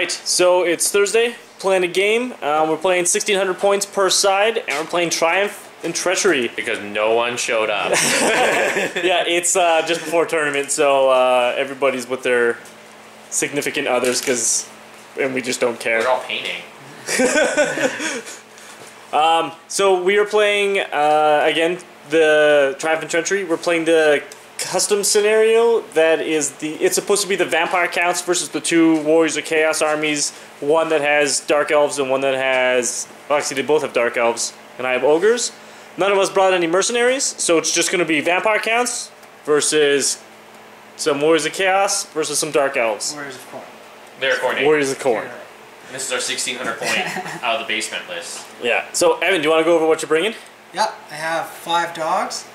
Alright, so it's Thursday, playing a game. We're playing 1,600 points per side, and we're playing Triumph and Treachery. Because no one showed up. Yeah, it's just before tournament, so everybody's with their significant others, and we just don't care. We're all painting. So we are playing, again, the Triumph and Treachery. We're playing the custom scenario that is it's supposed to be the Vampire Counts versus the two Warriors of Chaos armies. One that has Dark Elves and one that has, well, actually they both have Dark Elves, and I have Ogres. None of us brought any mercenaries, so it's just going to be Vampire Counts versus some Warriors of Chaos versus some Dark Elves. Warriors of Corn. They're coordinated. Warriors of Corn. And this is our 1,600 point out of the basement list. Yeah. So Evan, do you want to go over what you're bringing? Yep, I have 5 dogs,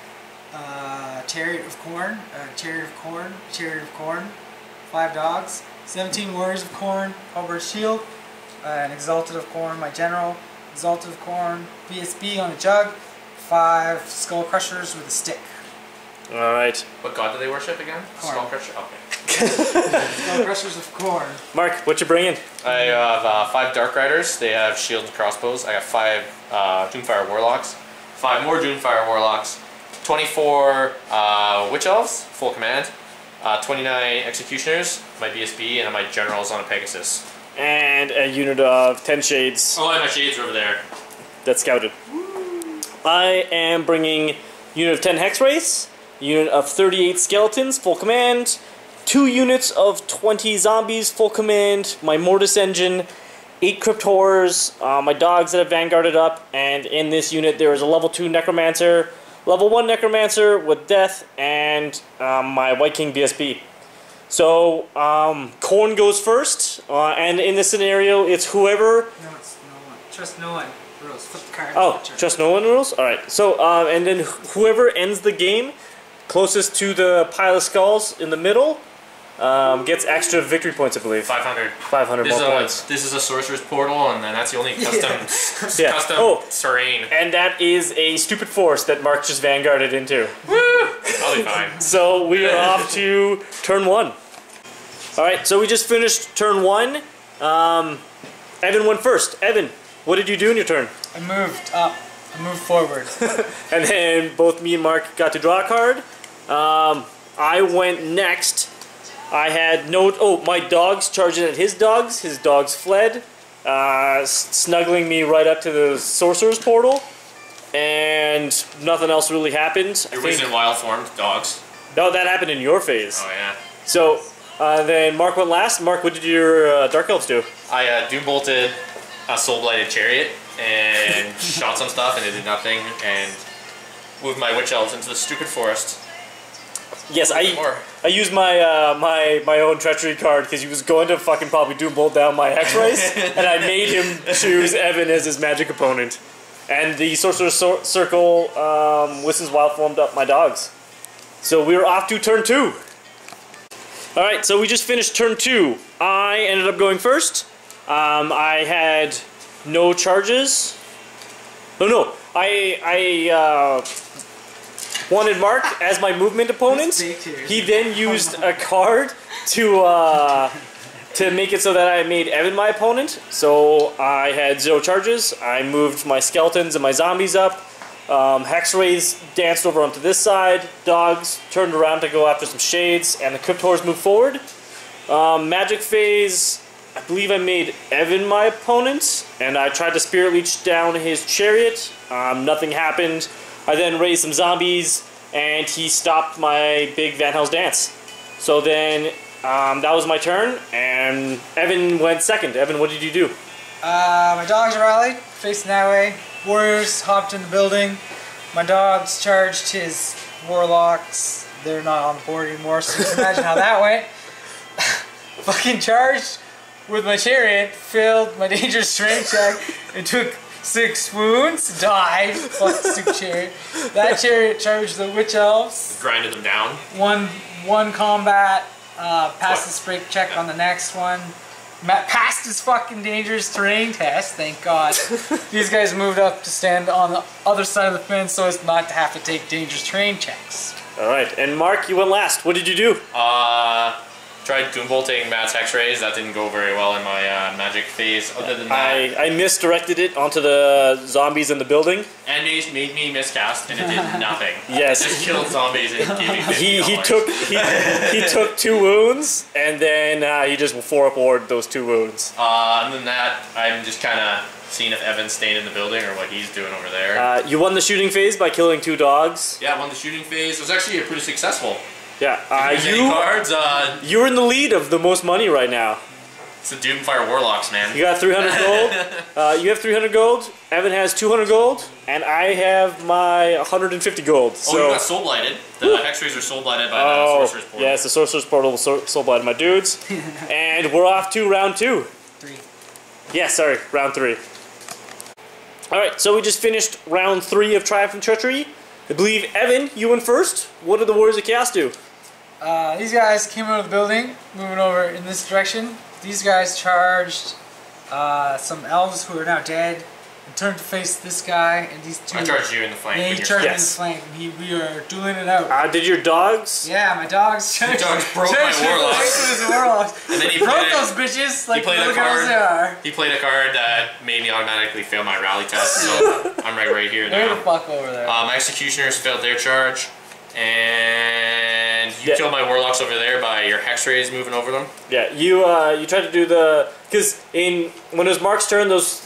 Chariot of Corn, Chariot of Corn, Chariot of Corn, 5 dogs, 17 Warriors of Corn, Halberd Shield, an Exalted of Corn, my General, Exalted of Corn, BSB on the jug, 5 Skull Crushers with a stick. Alright. What god do they worship again? Corn. Skull Crusher? Okay. Skull Crushers of Corn. Mark, what you bringing? I have 5 Dark Riders. They have shields and crossbows. I got 5 Doomfire Warlocks. 5 more Doomfire Warlocks. 24 Witch Elves, full command. 29 Executioners, my BSB, and my Generals on a Pegasus. And a unit of 10 Shades. Oh, and my Shades are over there. That's scouted. I am bringing a unit of 10 Hex Wraiths, a unit of 38 Skeletons, full command, 2 units of 20 Zombies, full command, my Mortis Engine, 8 Crypt Horrors, my dogs that have Vanguarded up, and in this unit there is a level 2 Necromancer, level 1 Necromancer with Death, and my White King BSB. So, Corn goes first, and in this scenario it's whoever... No, it's no one. Trust no one. Rules. Flip the card. Oh, trust no one rules? Alright, so, and then whoever ends the game closest to the pile of skulls in the middle gets extra victory points, I believe. 500. 500 more points. This is a Sorcerer's Portal, and then that's the only custom, Yeah. custom terrain. And that is a stupid force that Mark just Vanguarded into. Woo! I'll be fine. So we are off to turn 1. Alright, so we just finished turn 1. Evan went first. Evan, what did you do in your turn? I moved up. I moved forward. And then both me and Mark got to draw a card. I went next. I had no... Oh, my dogs charged in at his dogs. His dogs fled, snuggling me right up to the Sorcerer's Portal. And nothing else really happened. Your Wizard Wild formed dogs. No, that happened in your phase. Oh, yeah. So, then Mark went last. Mark, what did your Dark Elves do? I Doom Bolted a Soul Blighted Chariot and shot some stuff and it did nothing, and moved my Witch Elves into the stupid forest. Yes, I used my my own Treachery card because he was going to fucking probably Doom Bolt down my Hex Race, and I made him choose Evan as his magic opponent. And the Sorcerer's Circle Wiston's Wild formed up my dogs. So we were off to turn 2. Alright, so we just finished turn 2. I ended up going first. I had no charges. No, I wanted Mark as my movement opponent. He then used a card to make it so that I made Evan my opponent. So I had 0 charges. I moved my skeletons and my zombies up. Hex Rays danced over onto this side. Dogs turned around to go after some shades, and the Crypt Horrors moved forward. Magic phase, I believe I made Evan my opponent, and I tried to Spirit Leech down his chariot. Nothing happened. I then raised some zombies, and he stopped my big Van Hell's Dance. So then, that was my turn, and Evan went second. Evan, what did you do? My dogs rallied, facing that way. Warriors hopped in the building. My dogs charged his warlocks. They're not on the board anymore, so you can imagine how that went. Fucking charged with my chariot, failed my dangerous terrain check, and took 6 wounds, died. Fuck the stupid chariot. That chariot charged the Witch Elves. Grinded them down. One combat, passed the sprint check on the next one. Passed his fucking dangerous terrain test, thank God. These guys moved up to stand on the other side of the fence so as not to have to take dangerous terrain checks. Alright, and Mark, you went last. What did you do? tried Doom Bolting Matt's Hex Rays. That didn't go very well in my magic phase. Other than that, I misdirected it onto the zombies in the building. and made me miscast, and it did nothing. Yes. Just killed zombies and gave me He $50. he took 2 wounds, and then he just 4-up ward those 2 wounds. Other than that, I'm just kind of seeing if Evan's staying in the building or what he's doing over there. You won the shooting phase by killing 2 dogs. Yeah, I won the shooting phase. It was actually pretty successful. Yeah, Cards, you're in the lead of the most money right now. it's the Doomfire Warlocks, man. You got 300 gold. You have 300 gold. Evan has 200 gold, and I have my 150 gold. So. Oh, you got Soul Blighted. The Hex Rays are Soul Blighted by the Sorcerer's Portal. Yes, the Sorcerer's Portal Soul Blighted my dudes. And we're off to round 2. 3. Yeah, sorry, round 3. Alright, so we just finished round 3 of Triumph and Treachery. I believe, Evan, you went first. What did the Warriors of Chaos do? These guys came out of the building, moving over in this direction. These guys charged some elves who are now dead and turned to face this guy and these 2. I charged you in the flank. Yeah, he charged me in the flank. We are dueling it out. Did your dogs? Yeah, my dogs. Your dogs broke my Warlocks. And then he broke played those bitches like he played the a little girls card. they are. He played a card that made me automatically fail my rally test, so I'm right here Way the now. fuck over there. My Executioners failed their charge, and you killed my Warlocks over there by your Hex Rays moving over them. Yeah, you tried to do the... Because when it was Mark's turn, those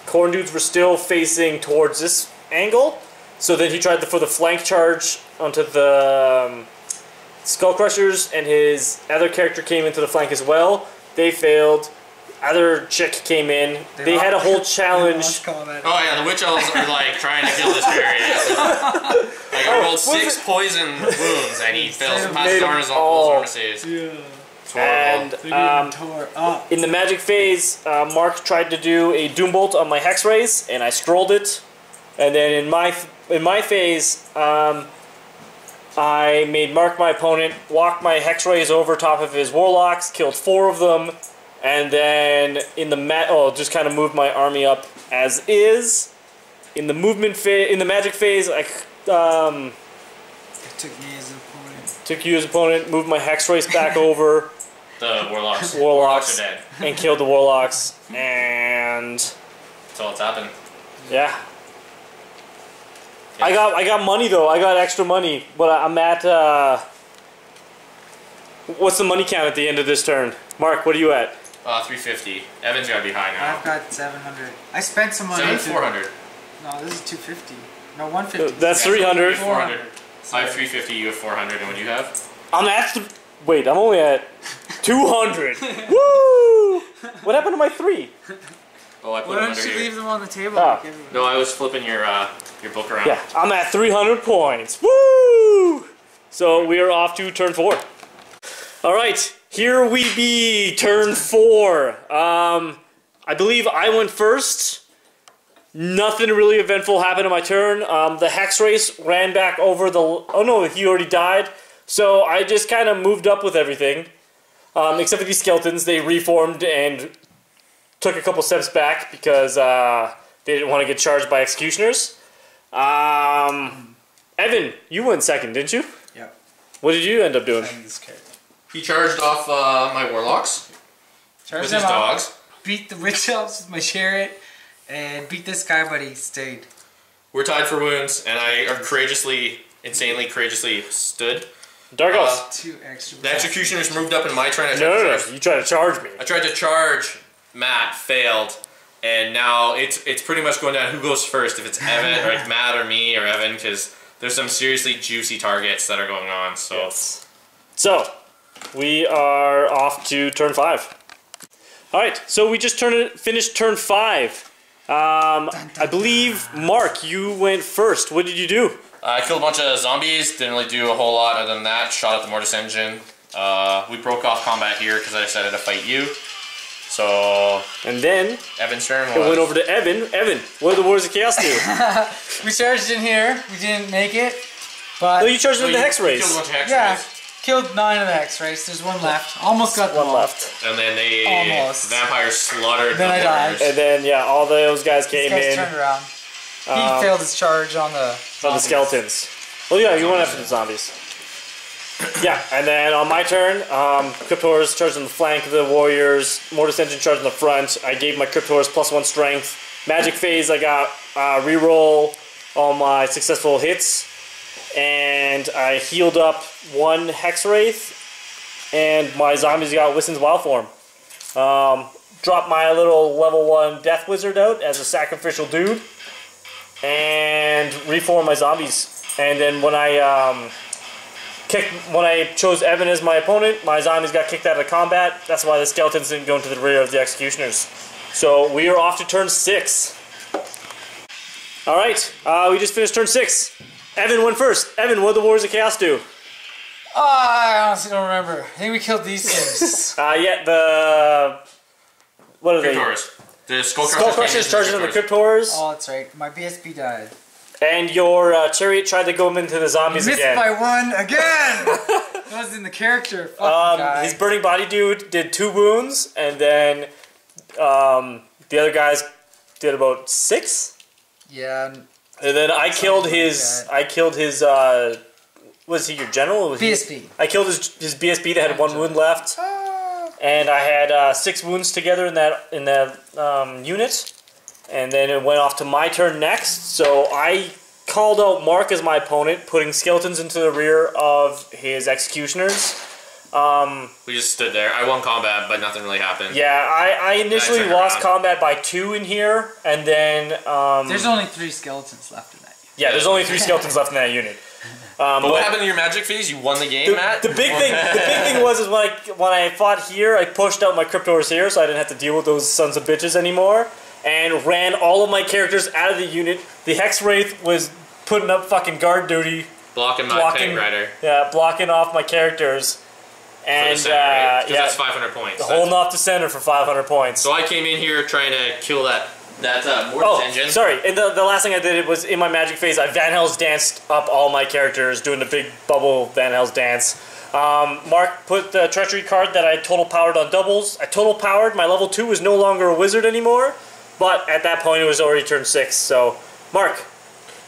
corn dudes were still facing towards this angle. So then he tried for the flank charge onto the Skull Crushers, and his other character came into the flank as well. They failed. Other chick came in. They had a whole challenge. Oh yeah, the Witch Elves are like trying to kill this area. Like I rolled 6 poison wounds, and he fails past all armor saves. Yeah. And in the magic phase, Mark tried to do a Doom Bolt on my Hex Rays, and I scrolled it. And then in my phase, I made Mark my opponent, walked my Hex Rays over top of his Warlocks, killed 4 of them, and then in the just kind of moved my army up as is. In the magic phase, I took you as opponent, moved my Hex Rays back over. The Warlocks. Warlocks are dead. And killed the Warlocks, and that's all that's happened. Yeah. I got money though. I got extra money, but I'm at. What's the money count at the end of this turn? Mark, what are you at? 350. Evan's gotta be high now. I've got 700. I spent some money. 400. No, this is 250. No, 150. That's 300. 400. I have 350. You have 400. And what do you have? I'm at. Wait, I'm only at 200. Woo! What happened to my 3? Oh, I put Why them don't under you here. leave them on the table? Oh. Like everyone? No, I was flipping your book around. Yeah, I'm at 300 points. Woo! So we are off to turn 4. All right, here we be, turn 4. I believe I went first. Nothing really eventful happened on my turn. The Hex Race ran back over the... Oh no, he already died. So I just kind of moved up with everything. Except for these skeletons, they reformed and took a couple steps back because they didn't want to get charged by Executioners. Evan, you went second, didn't you? Yeah. What did you end up doing? He charged off my Warlocks with his dogs. Beat the Witch Elves with my chariot, and beat this guy, but he stayed. We're tied for wounds, and I insanely courageously stood. Dark Elves. 2 extra. The Executioners moved up in my turn. No, you tried to charge me. I tried to charge Matt, failed, and now it's pretty much going down who goes first, if it's Evan, or it's Matt, or me, or Evan, because there's some seriously juicy targets that are going on. So, yes. So we are off to turn 5. All right, so we just finished turn 5. I believe, Mark, you went first. What did you do? I killed a bunch of zombies, didn't really do a whole lot other than that, shot at the Mortis engine. We broke off combat here because I decided to fight you. So... And then... Evan's turn was... It went over to Evan. Evan, what did the Warriors of Chaos do? We charged in here, we didn't make it, but... No, you charged with the Hex Race. Killed a bunch of Hex Rays. Killed 9 of the Hex Race, there's 1 left. Almost got one left. And then they... Almost. Vampires slaughtered then the I died. Warriors. And then, yeah, all those guys came in. turned around. He failed his charge on the skeletons. Well, yeah, you went after the zombies. Yeah, and then on my turn, Cryptors charged on the flank of the warriors, Mortis Engine charged on the front. I gave my Cryptors +1 strength. Magic phase, I got reroll all my successful hits, and I healed up 1 Hex Wraith, and my zombies got Wissen's Wild Form. Dropped my little level 1 Death Wizard out as a sacrificial dude, and reformed my zombies. And then when I chose Evan as my opponent, my zombies got kicked out of combat. That's why the skeletons didn't go into the rear of the executioners. So we are off to turn 6. Alright, we just finished turn 6. Evan went first. Evan, what did the Warriors of Chaos do? I honestly don't remember. I think we killed these things. What are they? Cryptors. The Skull Crushers charging on the Cryptors. Oh, that's right. My BSB died. And your chariot tried to go into the zombies again. Missed by 1 again! That was in the character. Fucking guy. His burning body dude did 2 wounds, and then the other guys did about 6. Yeah. And then I killed his. Was he your general? BSB. I killed his BSB that had 1 wound left, and I had 6 wounds together in that unit. And then it went off to my turn next, so I called out Mark as my opponent, putting skeletons into the rear of his executioners. We just stood there. I won combat, but nothing really happened. Yeah, I initially lost combat by 2 in here, and then... there's only 3 skeletons left in that unit. Yeah, there's only 3 skeletons left in that unit. But what happened to your magic phase? You won the game, Matt? The big thing was when I fought here, I pushed out my Cryptors here, so I didn't have to deal with those sons of bitches anymore. And ran all of my characters out of the unit. The Hex Wraith was putting up fucking guard duty. Blocking Tank Rider. Yeah, blocking off my characters. And center, right? Because that's 500 points. Holding off the center for 500 points. So I came in here trying to kill that Mortis engine. Sorry. And the last thing I did was in my magic phase, I Van Hels's danced up all my characters, doing the big bubble Van Hels's dance. Mark put the Treachery card that I total powered on doubles. I total powered. My level 2 is no longer a wizard anymore. But at that point, it was already turn 6. So, Mark,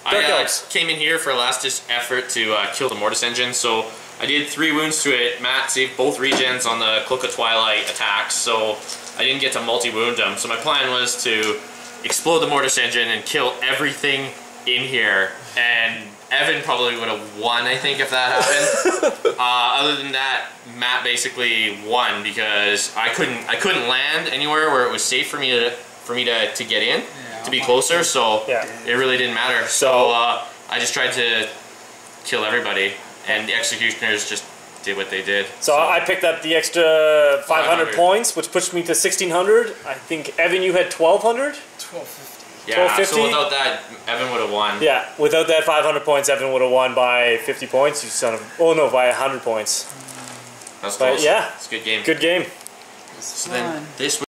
I came in here for a last-ditch effort to kill the Mortis engine. So I did 3 wounds to it. Matt saved both regens on the Cloak of Twilight attacks, so I didn't get to multi-wound them. So my plan was to explode the Mortis engine and kill everything in here. And Evan probably would have won, I think, if that happened. Other than that, Matt basically won because I couldn't land anywhere where it was safe for me to get in, to be closer, so it really didn't matter. So I just tried to kill everybody, and the executioners just did what they did. So I picked up the extra 500 points, which pushed me to 1,600. I think, Evan, you had 1,200? 1,250. Yeah, 1,250? so without that, Evan would have won. Yeah, without that 500 points, Evan would have won by 50 points, you son of... Oh no, by 100 points. That's close. But yeah. It's a good game. Good game. So then this